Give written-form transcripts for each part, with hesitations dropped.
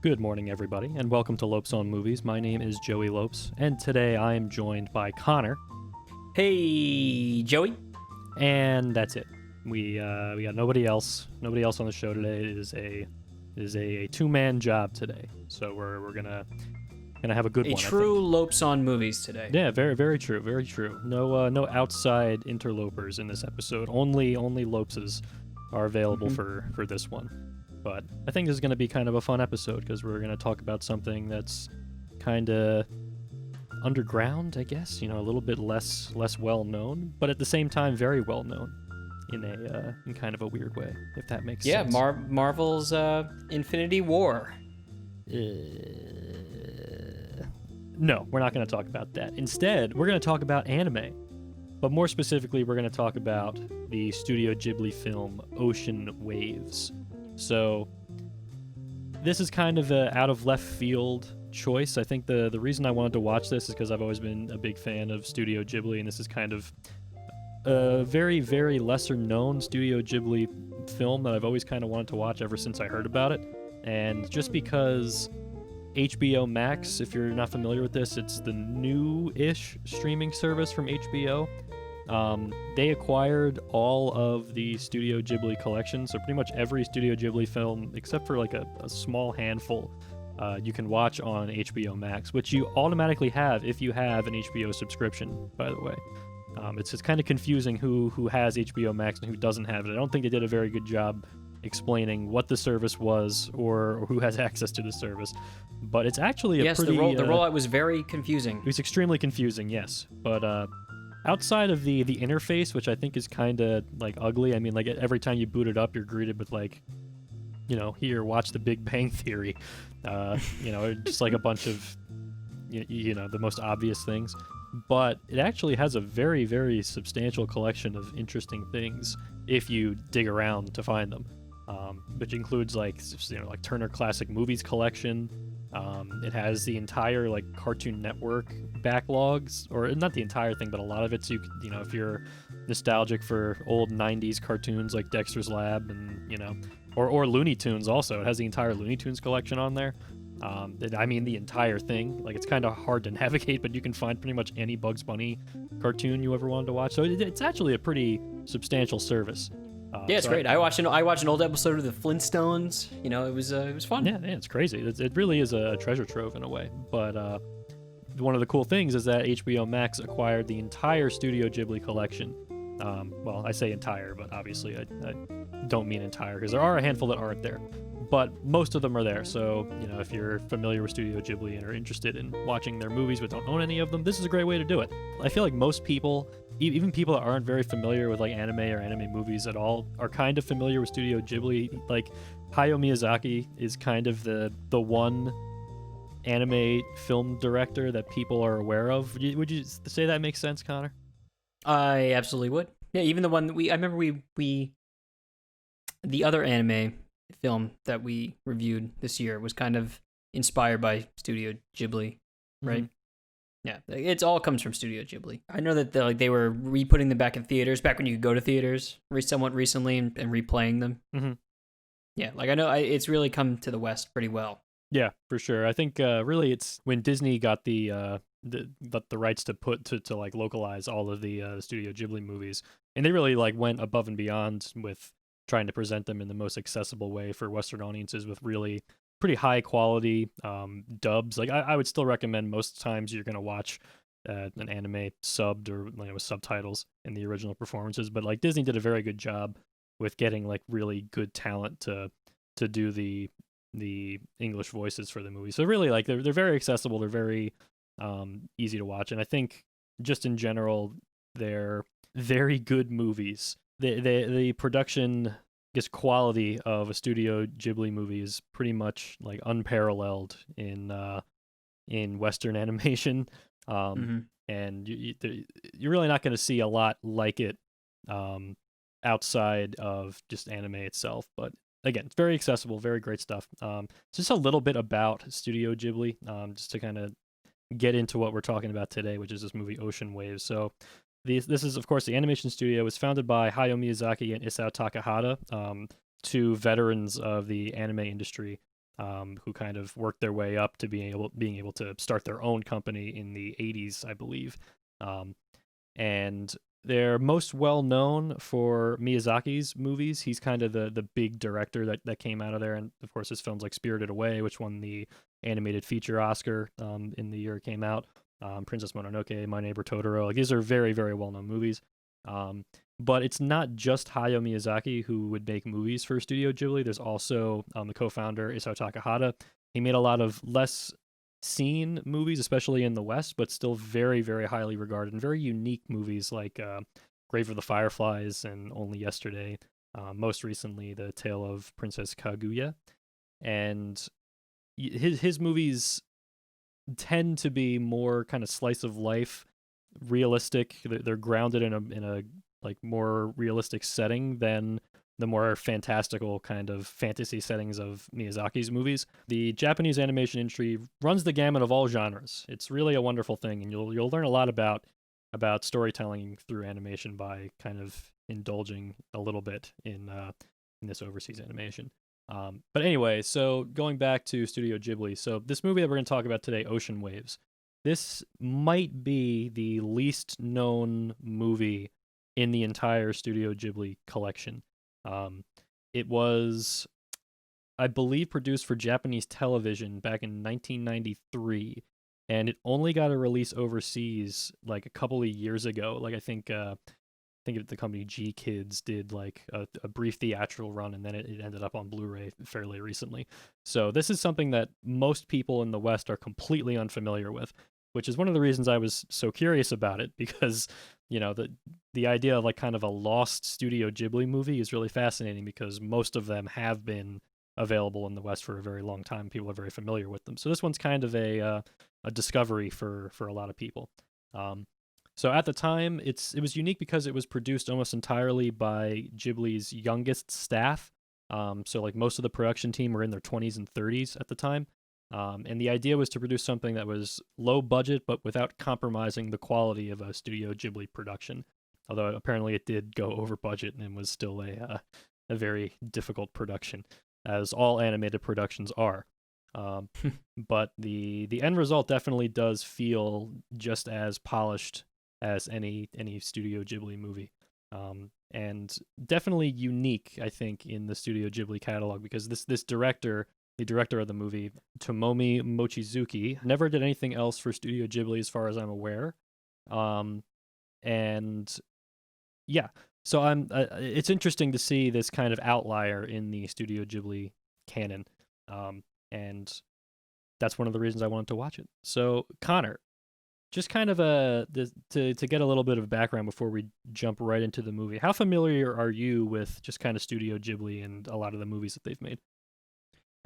Good morning, everybody, and welcome to Lopes on Movies. My name is Joey Lopes, and today I am joined by Connor, Hey, Joey. and that's it. We got nobody else. Nobody else on the show today. It is a two-man job today, so we're gonna have a good A one. true I think. Lopes on movies today. Yeah, very true, very true. No outside interlopers in this episode. Only Lopeses are available for this one. But I think this is going to be kind of a fun episode because we're going to talk about something that's kind of underground, I guess. You know, a little bit less well known, but at the same time very well known in kind of a weird way, if that makes sense. Yeah, Marvel's Infinity War. No, we're not going to talk about that. Instead, we're going to talk about anime. But more specifically, we're going to talk about the Studio Ghibli film Ocean Waves. So this is kind of a out of left field choice. I think the reason I wanted to watch this is because I've always been a big fan of Studio Ghibli, and this is kind of a very lesser known Studio Ghibli film that I've always kind of wanted to watch ever since I heard about it. And just because HBO Max, if you're not familiar with this, it's the new-ish streaming service from HBO. They acquired all of the Studio Ghibli collection, so pretty much every Studio Ghibli film, except for like a small handful, you can watch on HBO Max, which you automatically have if you have an HBO subscription, by the way. It's just kind of confusing who has HBO Max and who doesn't have it. I don't think they did a very good job explaining what the service was or who has access to the service, but it's actually a pretty... Yes, the rollout was very confusing. It was extremely confusing, yes, but outside of the interface, which I think is kind of like ugly. I mean, like every time you boot it up, you're greeted with like, you know, here, watch The Big Bang Theory. You know, just like a bunch of, you know, the most obvious things. But it actually has a very substantial collection of interesting things if you dig around to find them, which includes like, you know, like Turner Classic Movies collection. It has the entire like Cartoon Network backlogs, or not the entire thing, but a lot of it. So you know, if you're nostalgic for old '90s cartoons like Dexter's Lab, and you know, or Looney Tunes, also it has the entire Looney Tunes collection on there. I mean the entire thing. Like it's kind of hard to navigate, but you can find pretty much any Bugs Bunny cartoon you ever wanted to watch. So it's actually a pretty substantial service. Yeah, it's great. I watched an old episode of the Flintstones. You know, it was fun. Yeah, it's crazy. It really is a treasure trove in a way. But one of the cool things is that HBO Max acquired the entire Studio Ghibli collection. Well, I say entire, but obviously I don't mean entire because there are a handful that aren't there. But most of them are there. So, you know, if you're familiar with Studio Ghibli and are interested in watching their movies but don't own any of them, this is a great way to do it. I feel like most people, even people that aren't very familiar with like anime or anime movies at all, are kind of familiar with Studio Ghibli. Like Hayao Miyazaki is kind of the one anime film director that people are aware of. Would you say that makes sense, Connor? I absolutely would. Yeah, even the one that I remember the other anime film that we reviewed this year was kind of inspired by Studio Ghibli, right? Yeah, it all comes from Studio Ghibli. I know that they were re-putting them back in theaters, back when you could go to theaters somewhat recently and replaying them. Mm-hmm. Yeah, like I know it's really come to the West pretty well. Yeah, for sure. I think really it's when Disney got the rights to like localize all of the Studio Ghibli movies, and they really like went above and beyond with trying to present them in the most accessible way for Western audiences with really pretty high quality dubs. Like I would still recommend most times you're gonna watch an anime subbed or with subtitles in the original performances. But like Disney did a very good job with getting like really good talent to do the English voices for the movie. So really like they're very accessible. They're very easy to watch, and I think just in general they're very good movies. The production, I guess, quality of a Studio Ghibli movie is pretty much like unparalleled in Western animation, and you're really not going to see a lot like it outside of just anime itself. But again, it's very accessible, very great stuff. Just a little bit about Studio Ghibli, just to kind of get into what we're talking about today, which is this movie Ocean Waves. So this is, of course, the animation studio. It was founded by Hayao Miyazaki and Isao Takahata. two veterans of the anime industry who kind of worked their way up to being able to start their own company in the 80s, I believe. And they're most well known for Miyazaki's movies. He's kind of the big director that came out of there. And of course, his films like Spirited Away, which won the animated feature Oscar in the year it came out. Princess Mononoke, My Neighbor Totoro. Like, these are very, very well known movies. But it's not just Hayao Miyazaki who would make movies for Studio Ghibli. There's also the co-founder, Isao Takahata. He made a lot of less seen movies, especially in the West, but still very, very highly regarded and very unique movies like Grave of the Fireflies and Only Yesterday. Most recently, The Tale of Princess Kaguya. And his movies tend to be more kind of slice of life, realistic. They're grounded in a like more realistic setting than the more fantastical kind of fantasy settings of Miyazaki's movies. The Japanese animation industry runs the gamut of all genres. It's really a wonderful thing, and you'll learn a lot about storytelling through animation by kind of indulging a little bit in this overseas animation. But anyway, so going back to Studio Ghibli, so this movie that we're going to talk about today, Ocean Waves, this might be the least known movie in the entire Studio Ghibli collection. It was, I believe, produced for Japanese television back in 1993, and it only got a release overseas like a couple of years ago. Like, I think the company G Kids did like a brief theatrical run, and then it ended up on Blu-ray fairly recently. So this is something that most people in the West are completely unfamiliar with, which is one of the reasons I was so curious about it, because the idea of like kind of a lost Studio Ghibli movie is really fascinating, because most of them have been available in the West for a very long time. People are very familiar with them. So this one's kind of a discovery for a lot of people. So at the time, it was unique because it was produced almost entirely by Ghibli's youngest staff. So like most of the production team were in their 20s and 30s at the time. And the idea was to produce something that was low budget, but without compromising the quality of a Studio Ghibli production. Although apparently it did go over budget and was still a very difficult production, as all animated productions are. But the end result definitely does feel just as polished as any Studio Ghibli movie. And definitely unique, I think, in the Studio Ghibli catalog, because this director, the director of the movie, Tomomi Mochizuki, never did anything else for Studio Ghibli as far as I'm aware. And yeah, so it's interesting to see this kind of outlier in the Studio Ghibli canon. And that's one of the reasons I wanted to watch it. So Connor, just kind of to get a little bit of background before we jump right into the movie. How familiar are you with just kind of Studio Ghibli and a lot of the movies that they've made?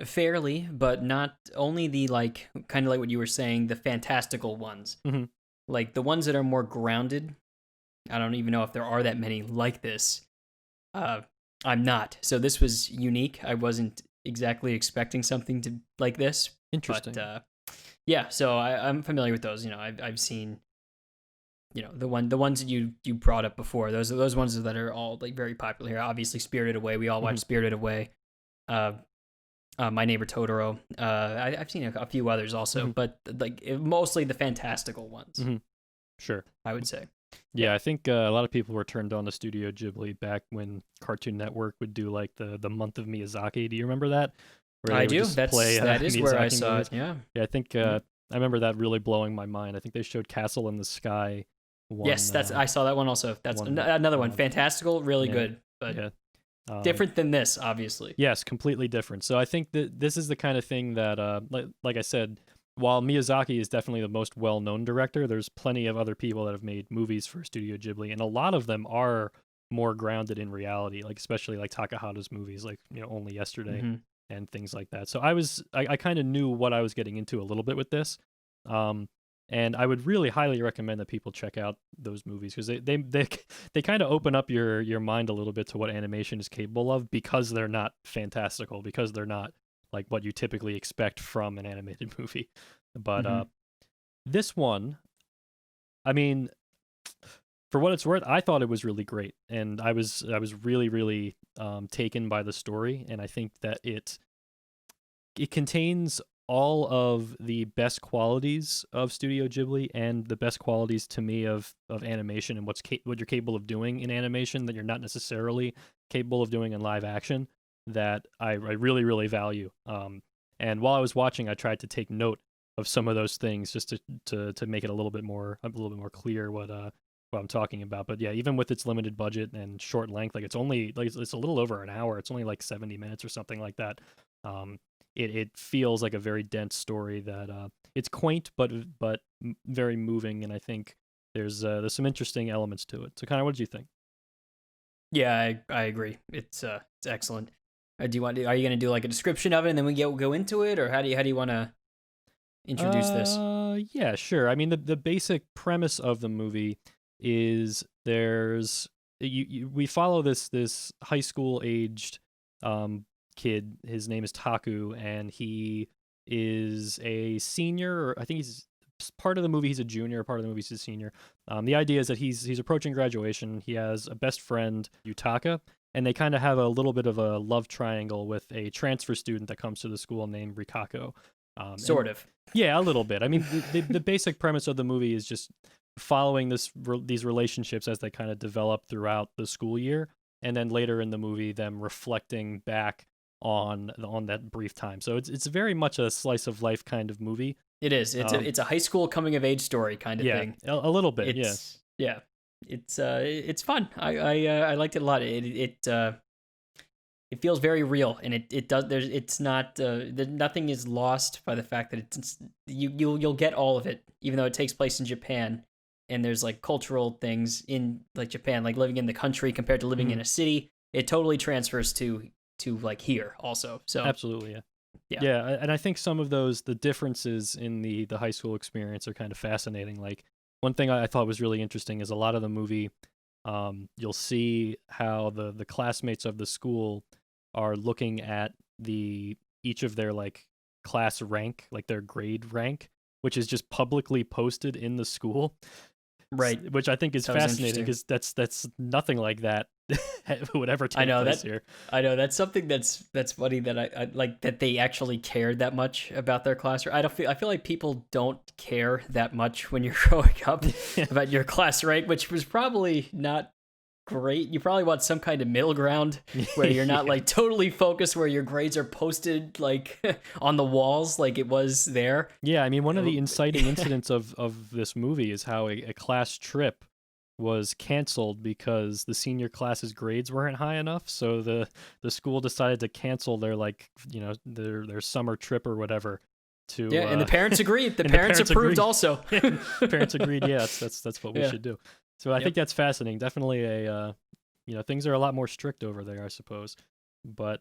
Fairly, but not only the like kind of like what you were saying, the fantastical ones. Mm-hmm. Like the ones that are more grounded. I don't even know if there are that many like this. I'm not. So this was unique. I wasn't exactly expecting something to like this. Interesting. But yeah, so I'm familiar with those. I've seen, the ones that you brought up before. Those are those ones that are all like very popular here. Obviously, Spirited Away. We all watched Spirited Away. My Neighbor Totoro. I've seen a few others also, but like mostly the fantastical ones. Mm-hmm. Sure, I would say. Yeah, I think a lot of people were turned on to Studio Ghibli back when Cartoon Network would do like the month of Miyazaki. Do you remember that? Where I do. That is where I saw movies. it. Yeah. Yeah, I think I remember that really blowing my mind. I think they showed Castle in the Sky. Yes, I saw that one also. That's another one. Fantastical, really good, but different than this, obviously. Yes, completely different. So I think that this is the kind of thing that, like I said, while Miyazaki is definitely the most well-known director, there's plenty of other people that have made movies for Studio Ghibli, and a lot of them are more grounded in reality, like especially like Takahata's movies, like Only Yesterday and things like that. So I kind of knew what I was getting into a little bit with this, and I would really highly recommend that people check out those movies, because they kind of open up your mind a little bit to what animation is capable of, because they're not fantastical, because they're not like what you typically expect from an animated movie. But this one, I mean, for what it's worth, I thought it was really great, and I was really really taken by the story, and I think that it contains all of the best qualities of Studio Ghibli and the best qualities to me of animation and what you're capable of doing in animation that you're not necessarily capable of doing in live action that I really really value. And while I was watching, I tried to take note of some of those things just to make it a little bit more clear what I'm talking about. But yeah, even with its limited budget and short length, like it's only like it's a little over an hour. It's only like 70 minutes or something like that. Um, it feels like a very dense story that it's quaint but very moving, and I think there's some interesting elements to it. So, kind of, what did you think? Yeah, I agree. It's excellent. Are you gonna do like a description of it and then we go into it, or how do you want to introduce this? Yeah, sure. I mean, the basic premise of the movie is we follow this high school aged um kid. His name is Taku, and he is a senior, or I think he's part of the movie he's a junior, part of the movie he's a senior. The idea is that he's approaching graduation. He has a best friend, Yutaka, and they kind of have a little bit of a love triangle with a transfer student that comes to the school named Rikako. Sort of. Yeah, a little bit. I mean, the basic premise of the movie is just following these relationships as they kind of develop throughout the school year, and then later in the movie, them reflecting back on that brief time. So it's very much a slice of life kind of movie. It is. It's a high school coming of age story kind of Yeah, thing. a little bit. Yeah. It's fun. I liked it a lot. It feels very real, and it does. It's not. Nothing is lost by the fact that you'll get all of it, even though it takes place in Japan, and there's like cultural things in like Japan, like living in the country compared to living in a city. It totally transfers to like here also. So Absolutely, yeah. Yeah. Yeah, and I think some of the differences in the high school experience are kind of fascinating. Like, one thing I thought was really interesting is a lot of the movie, you'll see how the classmates of the school are looking at each of their like class rank, like their grade rank, which is just publicly posted in the school. Right. Which I think is That was fascinating because that's nothing like that would ever take place here. I know that's something that's funny that I like that they actually cared that much about their class. I feel like people don't care that much when you're growing up about your class rank, which was probably not great. You probably want some kind of middle ground where you're not like totally focused, where your grades are posted like on the walls like it was there. Yeah, I mean, one of the inciting incidents of this movie is how a class trip was canceled because the senior class's grades weren't high enough. So the school decided to cancel their their summer trip or whatever. And the parents agreed. The parents approved agreed. also. Parents agreed. Yeah, that's what we should do. So I think that's fascinating. Definitely things are a lot more strict over there, I suppose. But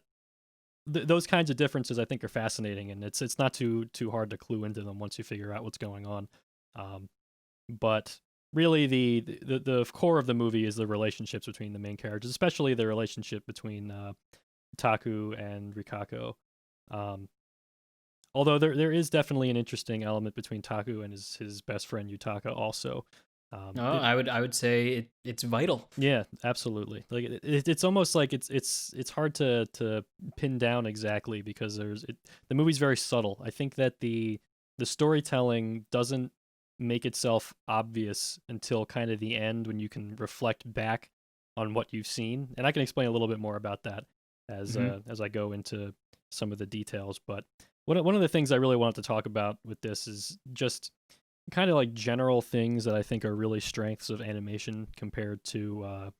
those kinds of differences I think are fascinating, and it's not too hard to clue into them once you figure out what's going on. But really, the core of the movie is the relationships between the main characters, especially the relationship between Taku and Rikako. Although there is definitely an interesting element between Taku and his best friend Yutaka also. I would say it's vital. Yeah, absolutely. Like it's almost like it's hard to pin down exactly because the movie's very subtle. I think that the storytelling doesn't make itself obvious until kind of the end when you can reflect back on what you've seen, and I can explain a little bit more about that as I go into some of the details. But one of the things I really wanted to talk about with this is just kind of like general things that I think are really strengths of animation compared to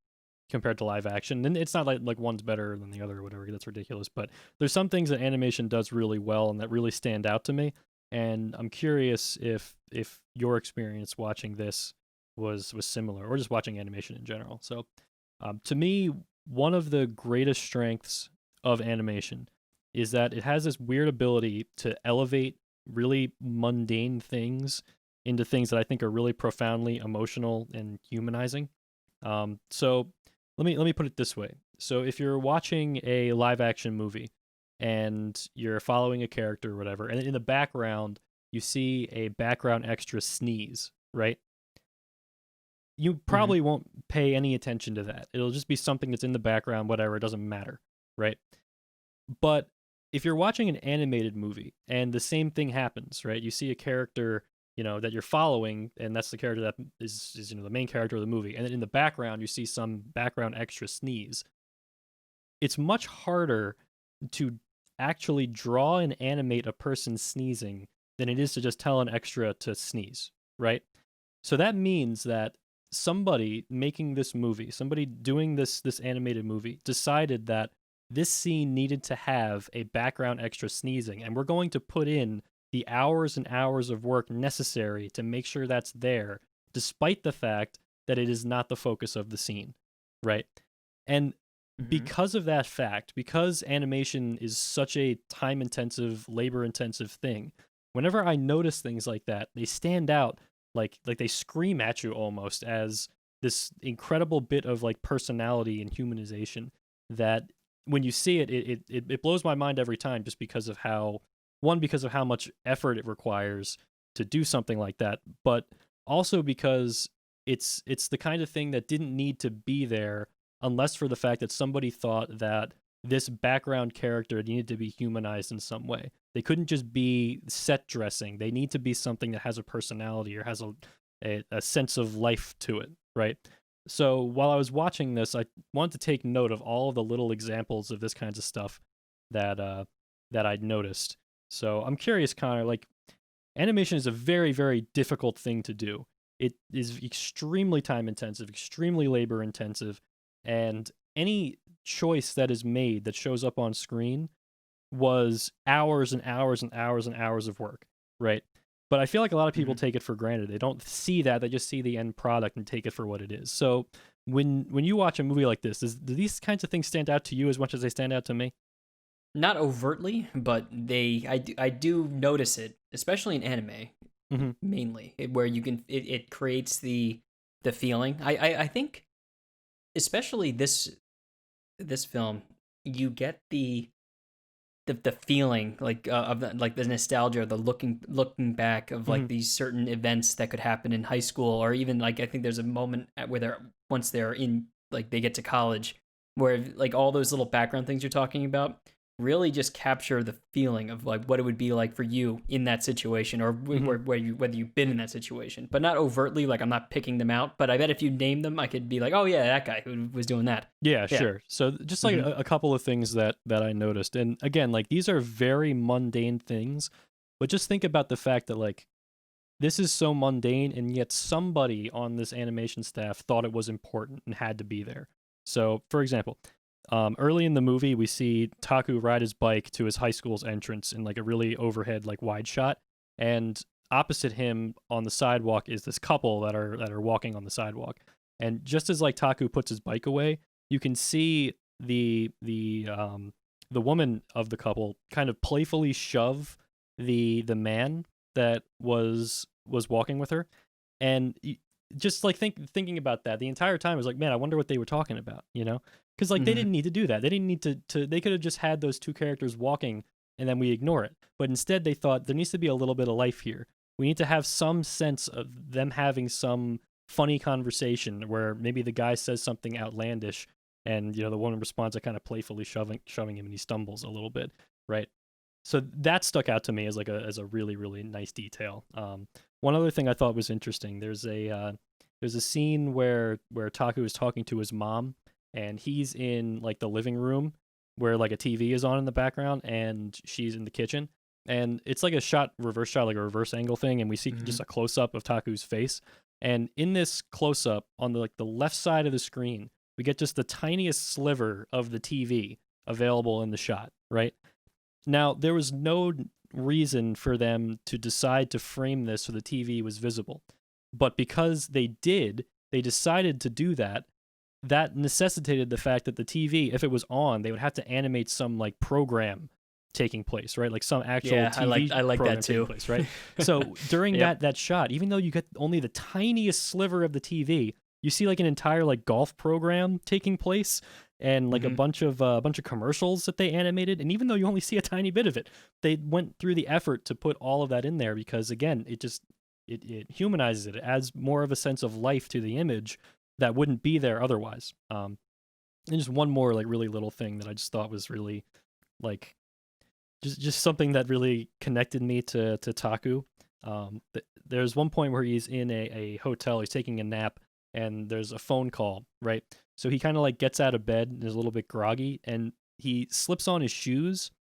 live action. And it's not like one's better than the other or whatever. That's ridiculous. But there's some things that animation does really well and that really stand out to me. And I'm curious if your experience watching this was similar, or just watching animation in general. So to me, one of the greatest strengths of animation is that it has this weird ability to elevate really mundane things into things that I think are really profoundly emotional and humanizing. So let me put it this way. So if you're watching a live action movie and you're following a character or whatever, and in the background you see a background extra sneeze, right? you probably won't pay any attention to that. It'll just be something that's in the background, whatever, it doesn't matter, right? But if you're watching an animated movie and the same thing happens, right? You see a character, that you're following, and that's the character that is the main character of the movie, and then in the background you see some background extra sneeze. It's much harder to actually draw and animate a person sneezing than it is to just tell an extra to sneeze, right? So that means that somebody making this movie, somebody doing this animated movie, decided that this scene needed to have a background extra sneezing, and we're going to put in the hours and hours of work necessary to make sure that's there, despite the fact that it is not the focus of the scene, right? And because of that fact, because animation is such a time-intensive, labor-intensive thing, whenever I notice things like that, they stand out like they scream at you almost as this incredible bit of like personality and humanization that when you see it, it blows my mind every time, just because of how much effort it requires to do something like that, but also because it's the kind of thing that didn't need to be there unless for the fact that somebody thought that this background character needed to be humanized in some way. They couldn't just be set dressing. They need to be something that has a personality or has a sense of life to it, right? So while I was watching this, I wanted to take note of all of the little examples of this kinds of stuff that I'd noticed. So I'm curious, Connor, like, animation is a very, very difficult thing to do. It is extremely time intensive, extremely labor intensive, and any choice that is made that shows up on screen was hours and hours and hours and hours of work, right? But I feel like a lot of people take it for granted. They don't see that; they just see the end product and take it for what it is. So when you watch a movie like this, do these kinds of things stand out to you as much as they stand out to me? Not overtly, but I do notice it, especially in anime, mainly, where you can it creates the feeling. I think, especially this film, you get the feeling like of like the nostalgia, the looking back of like these certain events that could happen in high school, or even like I think there's a moment where once they're in, like they get to college, where like all those little background things you're talking about really just capture the feeling of like what it would be like for you in that situation, or whether you've been in that situation, but not overtly. Like I'm not picking them out, but I bet if you name them, I could be like, oh yeah, that guy who was doing that. Yeah, sure. So just like a couple of things that I noticed, and again, like these are very mundane things, but just think about the fact that like this is so mundane, and yet somebody on this animation staff thought it was important and had to be there. So, for example, early in the movie, we see Taku ride his bike to his high school's entrance in like a really overhead, like wide shot, and opposite him on the sidewalk is this couple that are walking on the sidewalk. And just as like Taku puts his bike away, you can see the woman of the couple kind of playfully shove the man that was walking with her, and just like thinking about that the entire time, I was like, man, I wonder what they were talking about, because like they didn't need to do that. They didn't need to they could have just had those two characters walking and then we ignore it. But instead they thought there needs to be a little bit of life here. We need to have some sense of them having some funny conversation where maybe the guy says something outlandish and the woman responds by kind of playfully shoving him, and he stumbles a little bit, right? So that stuck out to me as a really, really nice detail. One other thing I thought was interesting, there's a scene where Taku is talking to his mom, and he's in like the living room where like a TV is on in the background, and she's in the kitchen, and it's like a reverse shot, like a reverse angle thing, and we see just a close up of Taku's face. And in this close up on the left side of the screen, we get just the tiniest sliver of the TV available in the shot, right? Now, there was no reason for them to decide to frame this so the TV was visible. But because they decided to do that, that necessitated the fact that the TV, if it was on, they would have to animate some like program taking place, right? Like some actual TV I like program that too. taking place, right? So during that shot, even though you get only the tiniest sliver of the TV, you see like an entire like golf program taking place, and like a bunch of commercials that they animated. And even though you only see a tiny bit of it, they went through the effort to put all of that in there because, again, it humanizes it. It adds more of a sense of life to the image that wouldn't be there otherwise. And just one more like really little thing that I just thought was really like just something that really connected me to Taku. There's one point where he's in a hotel, he's taking a nap, and there's a phone call, right? So he kind of like gets out of bed and is a little bit groggy, and he slips on his shoes,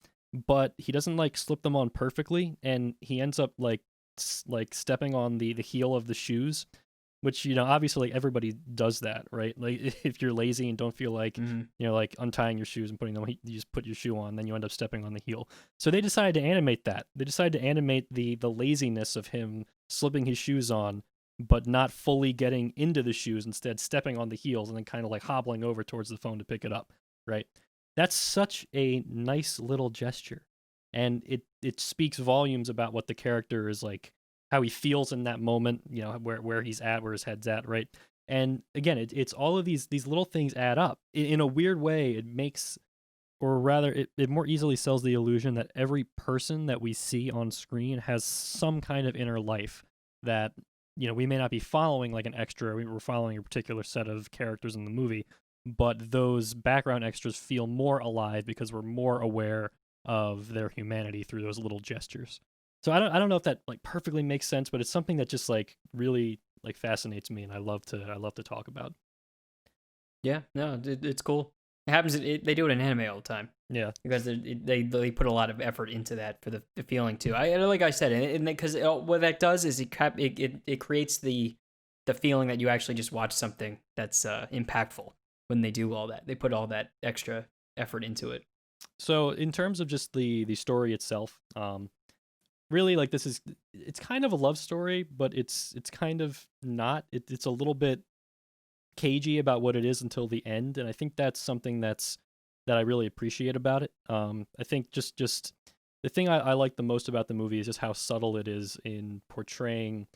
but he doesn't like slip them on perfectly, and he ends up like stepping on the heel of the shoes, which, you know, obviously like everybody does that, right? Like if you're lazy and don't feel like, you know, like untying your shoes and putting them, you just put your shoe on, then you end up stepping on the heel. So they decided to animate that. They decided to animate the laziness of him slipping his shoes on, but not fully getting into the shoes, instead stepping on the heels and then kind of like hobbling over towards the phone to pick it up, right? That's such a nice little gesture. And it speaks volumes about what the character is like, how he feels in that moment, you know, where he's at, where his head's at, right? And again, it's all of these little things add up. In a weird way, it makes, or rather, it more easily sells the illusion that every person that we see on screen has some kind of inner life that, you know, we may not be following like an extra, we're following a particular set of characters in the movie, but those background extras feel more alive because we're more aware of their humanity through those little gestures. So I don't know if that like perfectly makes sense, but it's something that just like really like fascinates me, and I love to talk about. Yeah, no, it's cool. It happens. They do it in anime all the time. Yeah, because they put a lot of effort into that for the feeling too. I like I said, and because what that does is it creates the feeling that you actually just watch something that's impactful when they do all that. They put all that extra effort into it. So in terms of just the story itself, really like it's kind of a love story, but it's kind of not. It's a little bit cagey about what it is until the end, and I think that's something that I really appreciate about it. I think just the thing I like the most about the movie is just how subtle it is in portraying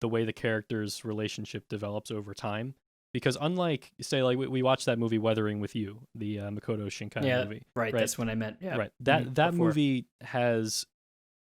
the way the characters' relationship develops over time. Because unlike, say, like we watched that movie Weathering with You, the Makoto Shinkai movie. Right, that's what I meant. Yeah. Right. That movie has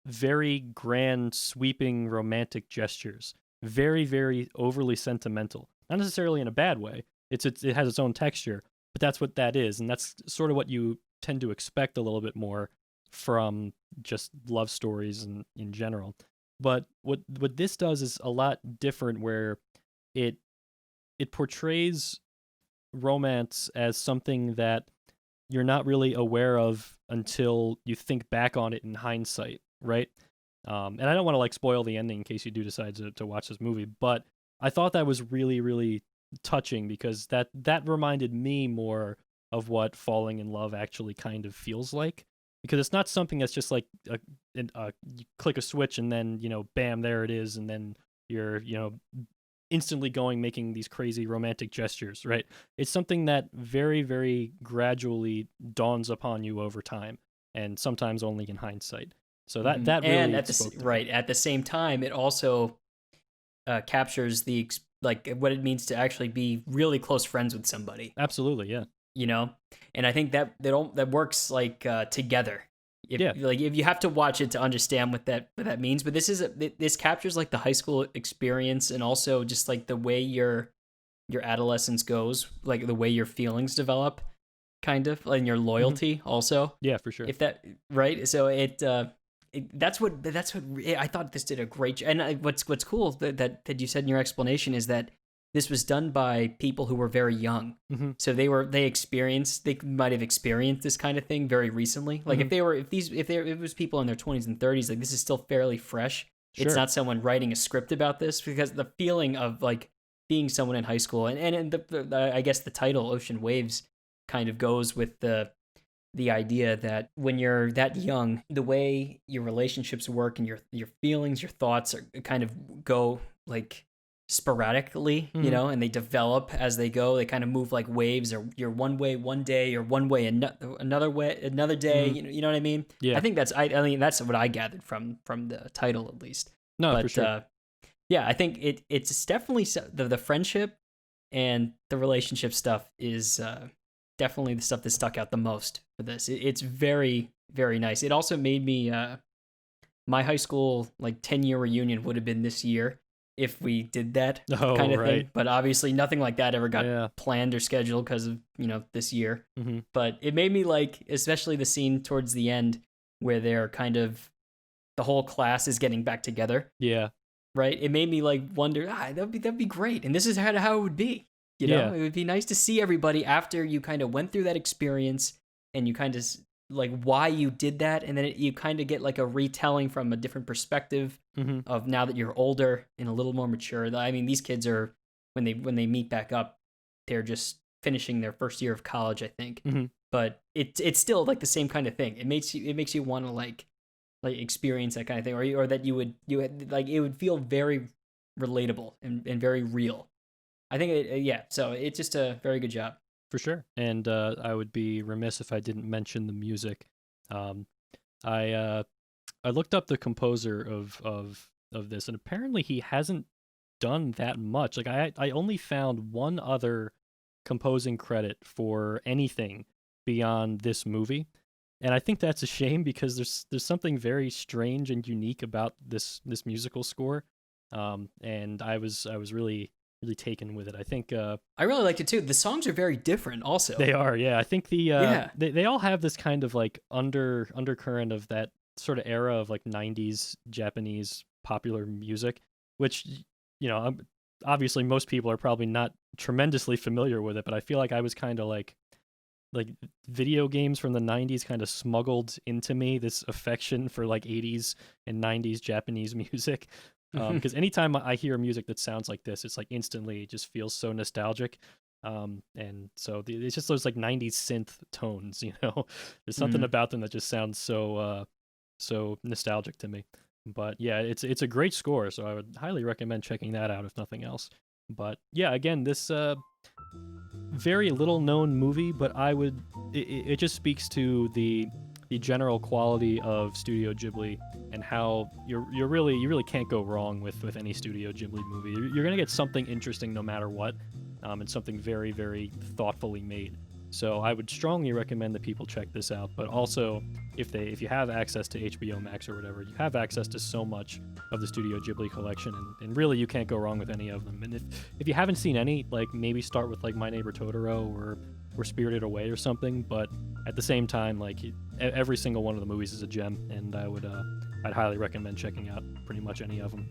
very grand, sweeping, romantic gestures. Very, very overly sentimental. Not necessarily in a bad way. It has its own texture, but that's what that is, and that's sort of what you tend to expect a little bit more from just love stories in general. But what this does is a lot different, where it portrays romance as something that you're not really aware of until you think back on it in hindsight, right? And I don't want to like spoil the ending in case you do decide to watch this movie, but I thought that was really, really touching, because that reminded me more of what falling in love actually kind of feels like. Because it's not something that's just like you click a switch and then, you know, bam, there it is, and then you're, you know, instantly making these crazy romantic gestures, right? It's something that very, very gradually dawns upon you over time, and sometimes only in hindsight. So that really and at the same time, it also captures what it means to actually be really close friends with somebody. Absolutely, yeah. You know, and I think that works like together. If you have to watch it to understand what that means, but this captures like the high school experience, and also just like the way your adolescence goes, like the way your feelings develop, kind of, and your loyalty also. Yeah, for sure. If that right, so that's what I thought this did a great job. And what's cool that you said in your explanation is that this was done by people who were very young. Mm-hmm. So they might have experienced this kind of thing very recently. Like if it was people in their 20s and 30s, like this is still fairly fresh. Sure. It's not someone writing a script about this, because the feeling of like being someone in high school, and the I guess the title Ocean Waves kind of goes with the idea that when you're that young, the way your relationships work and your feelings, your thoughts are kind of go like sporadically, you know, and they develop as they go. They kind of move like waves, or you're one way one day, or one way another way another day. You know what I mean? Yeah. I think that's that's what I gathered from the title, at least. No, but, for sure. Yeah, I think it's definitely the friendship and the relationship stuff is definitely the stuff that stuck out the most for this. It's very, very nice. It also made me my high school like 10-year reunion would have been this year if we did that Oh, kind of right. thing. But obviously nothing like that ever got Yeah. planned or scheduled because of, this year. Mm-hmm. But it made me like, especially the scene towards the end where they're kind of, the whole class is getting back together. Yeah. Right? It made me like wonder, that'd be great. And this is how it would be. Yeah. It would be nice to see everybody after you kind of went through that experience and you kind of like why you did that. And then you kind of get like a retelling from a different perspective Mm-hmm. of now that you're older and a little more mature. I mean, these kids are, when they meet back up, they're just finishing their first year of college, I think. Mm-hmm. But it's still like the same kind of thing. It makes you want to like experience that kind of thing, or that you would like, it would feel very relatable and very real. I think so it's just a very good job. For sure. And I would be remiss if I didn't mention the music. I looked up the composer of this, and apparently he hasn't done that much. Like I only found one other composing credit for anything beyond this movie. And I think that's a shame because there's something very strange and unique about this musical score. And I was really taken with it. I think I really liked it too. The songs are very different also. they are, yeah. I think they all have this kind of like undercurrent of that sort of era of like 90s Japanese popular music, which obviously most people are probably not tremendously familiar with it, but I feel like I was kind of like video games from the 90s kind of smuggled into me this affection for like 80s and 90s Japanese music. Because anytime I hear music that sounds like this, it's like instantly it just feels so nostalgic. And so it's just those like 90s synth tones, there's something about them that just sounds so nostalgic to me. But yeah, it's a great score, so I would highly recommend checking that out if nothing else. But yeah, again, this very little known movie, but it just speaks to the general quality of Studio Ghibli and how you really can't go wrong with any Studio Ghibli movie. You're gonna get something interesting no matter what, and something very, very thoughtfully made. So I would strongly recommend that people check this out. But also, if you have access to HBO Max or whatever, you have access to so much of the Studio Ghibli collection, and really you can't go wrong with any of them. And if you haven't seen any, like maybe start with like My Neighbor Totoro or Spirited Away or something. But at the same time, like every single one of the movies is a gem, and I'd highly recommend checking out pretty much any of them.